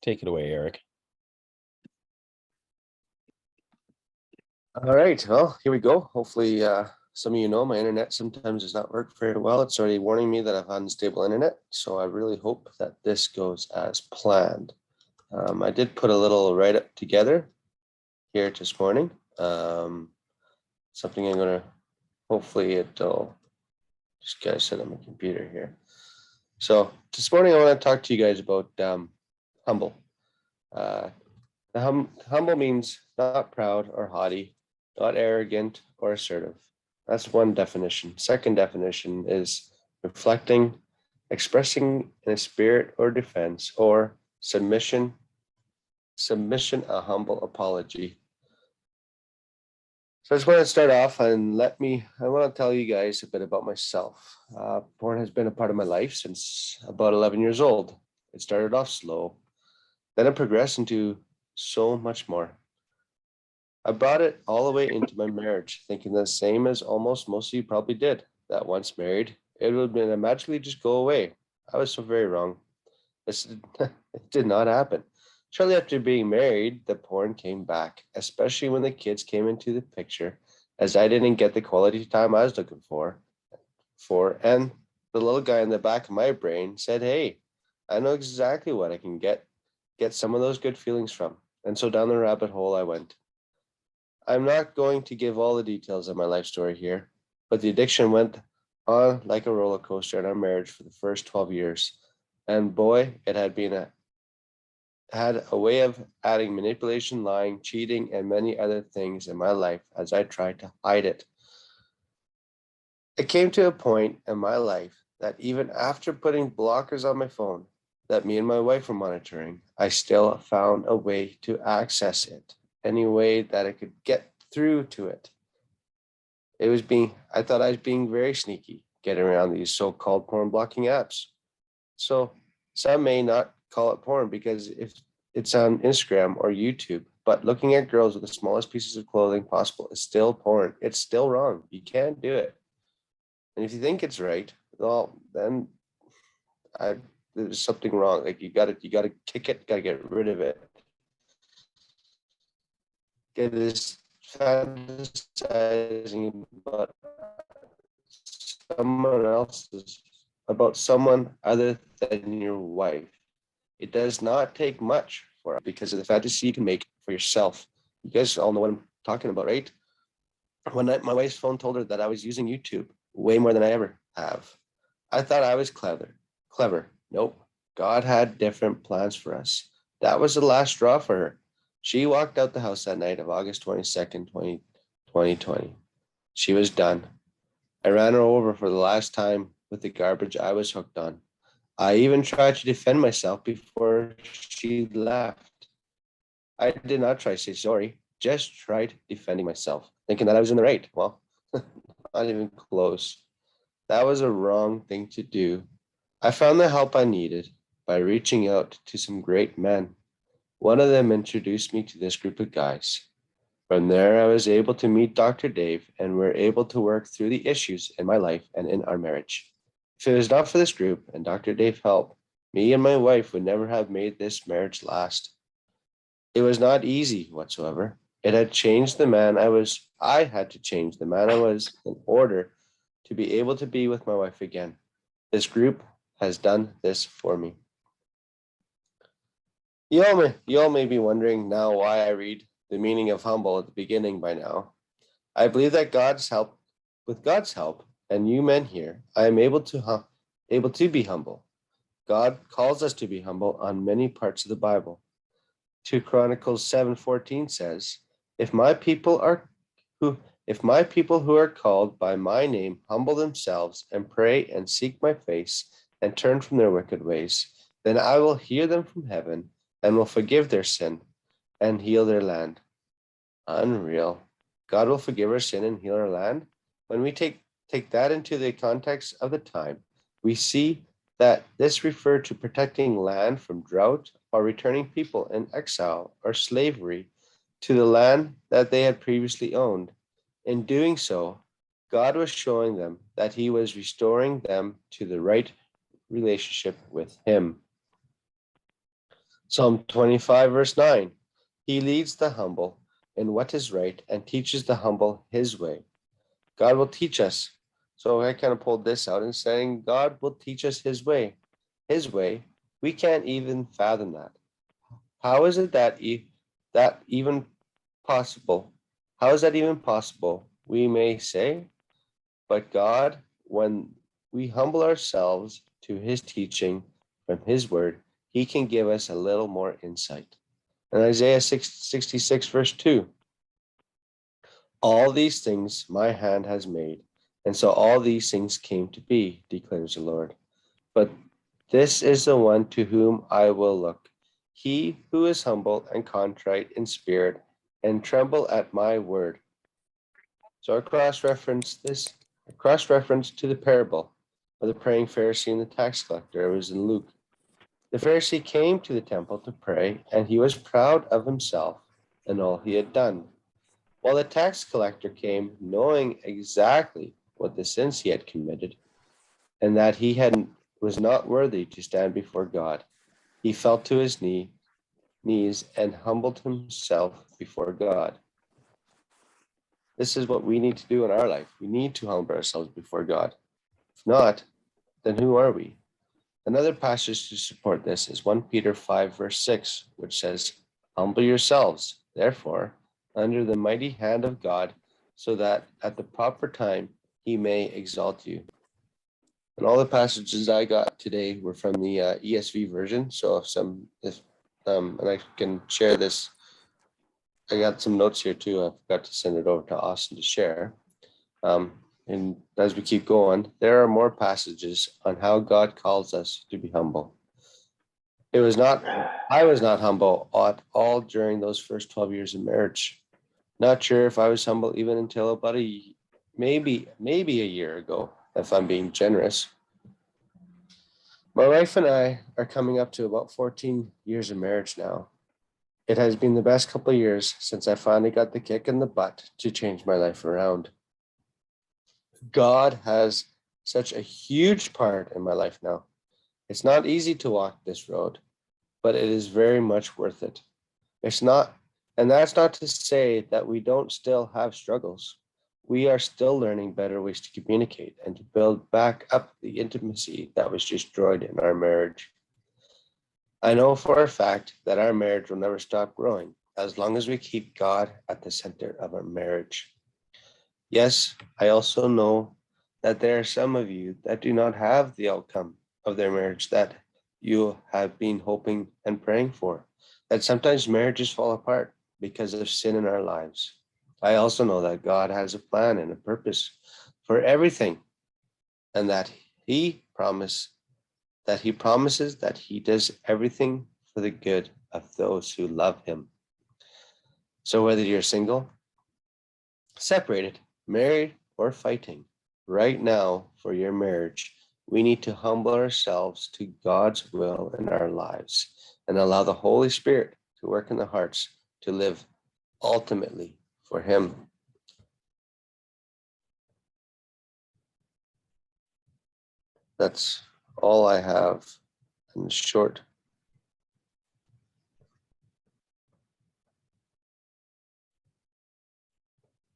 Take it away, Eric. All right, well, here we go. Hopefully, some of you know my internet sometimes does not work very well. It's already warning me that I've unstable internet, so I really hope that this goes as planned. I did put a little write-up together here this morning. Something I'm gonna, hopefully it'll, just gotta set up my computer here. So this morning I want to talk to you guys about humble. Humble means not proud or haughty, not arrogant or assertive. That's one definition. Second definition is reflecting, expressing in a spirit or defense, or submission, a humble apology. So I just want to start off and I want to tell you guys a bit about myself. Porn has been a part of my life since about 11 years old. It started off slow, then it progressed into so much more. I brought it all the way into my marriage, thinking the same as almost most of you probably did, that once married, it would magically just go away. I was so very wrong. It did not happen. Shortly after being married, the porn came back, especially when the kids came into the picture, as I didn't get the quality time I was looking for, and the little guy in the back of my brain said, "Hey, I know exactly what I can get some of those good feelings from." And so down the rabbit hole I went. I'm not going to give all the details of my life story here, but the addiction went on like a roller coaster in our marriage for the first 12 years. And boy, it had a way of adding manipulation, lying, cheating, and many other things in my life as I tried to hide it. It came to a point in my life that even after putting blockers on my phone that me and my wife were monitoring, I still found a way to access it, any way that I could get through to it. I thought I was being very sneaky, getting around these so-called porn blocking apps. So some may not call it porn because if it's on Instagram or YouTube, but looking at girls with the smallest pieces of clothing possible is still porn. It's still wrong. You can't do it. And if you think it's right, well, then there's something wrong. Like you gotta kick it, gotta get rid of it. Get this fantasizing about someone other than your wife. It does not take much because of the fantasy you can make for yourself. You guys all know what I'm talking about, right? One night, my wife's phone told her that I was using YouTube way more than I ever have. I thought I was clever. Nope. God had different plans for us. That was the last straw for her. She walked out the house that night of August 22nd, 2020. She was done. I ran her over for the last time with the garbage I was hooked on. I even tried to defend myself before she left. I did not try to say sorry, just tried defending myself, thinking that I was in the right. Well, not even close. That was a wrong thing to do. I found the help I needed by reaching out to some great men. One of them introduced me to this group of guys. From there, I was able to meet Dr. Dave and we're able to work through the issues in my life and in our marriage. If it was not for this group and Dr. Dave's help, me and my wife would never have made this marriage last. It was not easy whatsoever. It had changed the man I was. I had to change the man I was in order to be able to be with my wife again. This group has done this for me. You all may be wondering now why I read the meaning of humble at the beginning by now. I believe that with God's help, and you men here, I am able to be humble. God calls us to be humble on many parts of the Bible. 2 Chronicles 7:14 says, if my people who are called by my name humble themselves and pray and seek my face and turn from their wicked ways, then I will hear them from heaven and will forgive their sin and heal their land. Unreal. God will forgive our sin and heal our land. When we take that into the context of the time, we see that this referred to protecting land from drought or returning people in exile or slavery to the land that they had previously owned. In doing so, God was showing them that he was restoring them to the right relationship with him. Psalm 25, verse 9. He leads the humble in what is right and teaches the humble his way. God will teach us. So I kind of pulled this out and saying God will teach us his way. His way. We can't even fathom that. How is it that that even possible? How is that even possible? We may say, but God, when we humble ourselves to his teaching from his word, he can give us a little more insight. And Isaiah 66, verse 2. All these things my hand has made, and so all these things came to be, declares the Lord. But this is the one to whom I will look, he who is humble and contrite in spirit, and tremble at my word. So I cross-reference to the parable of the praying Pharisee and the tax collector. It was in Luke. The Pharisee came to the temple to pray, and he was proud of himself and all he had done. While the tax collector came knowing exactly what the sins he had committed, and that was not worthy to stand before God. He fell to his knees and humbled himself before God. This is what we need to do in our life. We need to humble ourselves before God. If not, then who are we? Another passage to support this is 1 Peter 5, verse 6, which says, humble yourselves, therefore, under the mighty hand of God, so that at the proper time he may exalt you. And all the passages I got today were from the ESV version. So and I can share this. I got some notes here too. I forgot to send it over to Austin to share. And as we keep going, there are more passages on how God calls us to be humble. I was not humble at all during those first 12 years of marriage. Not sure if I was humble even until about maybe a year ago, if I'm being generous. My wife and I are coming up to about 14 years of marriage now. It has been the best couple of years since I finally got the kick in the butt to change my life around. God has such a huge part in my life now. It's not easy to walk this road, but it is very much worth it. And that's not to say that we don't still have struggles. We are still learning better ways to communicate and to build back up the intimacy that was destroyed in our marriage. I know for a fact that our marriage will never stop growing as long as we keep God at the center of our marriage. Yes, I also know that there are some of you that do not have the outcome of their marriage that you have been hoping and praying for, that sometimes marriages fall apart because of sin in our lives. I also know that God has a plan and a purpose for everything, and that He promises that He does everything for the good of those who love Him. So whether you're single, separated, married, or fighting, right now for your marriage, we need to humble ourselves to God's will in our lives and allow the Holy Spirit to work in the hearts to live ultimately for Him. That's all I have in short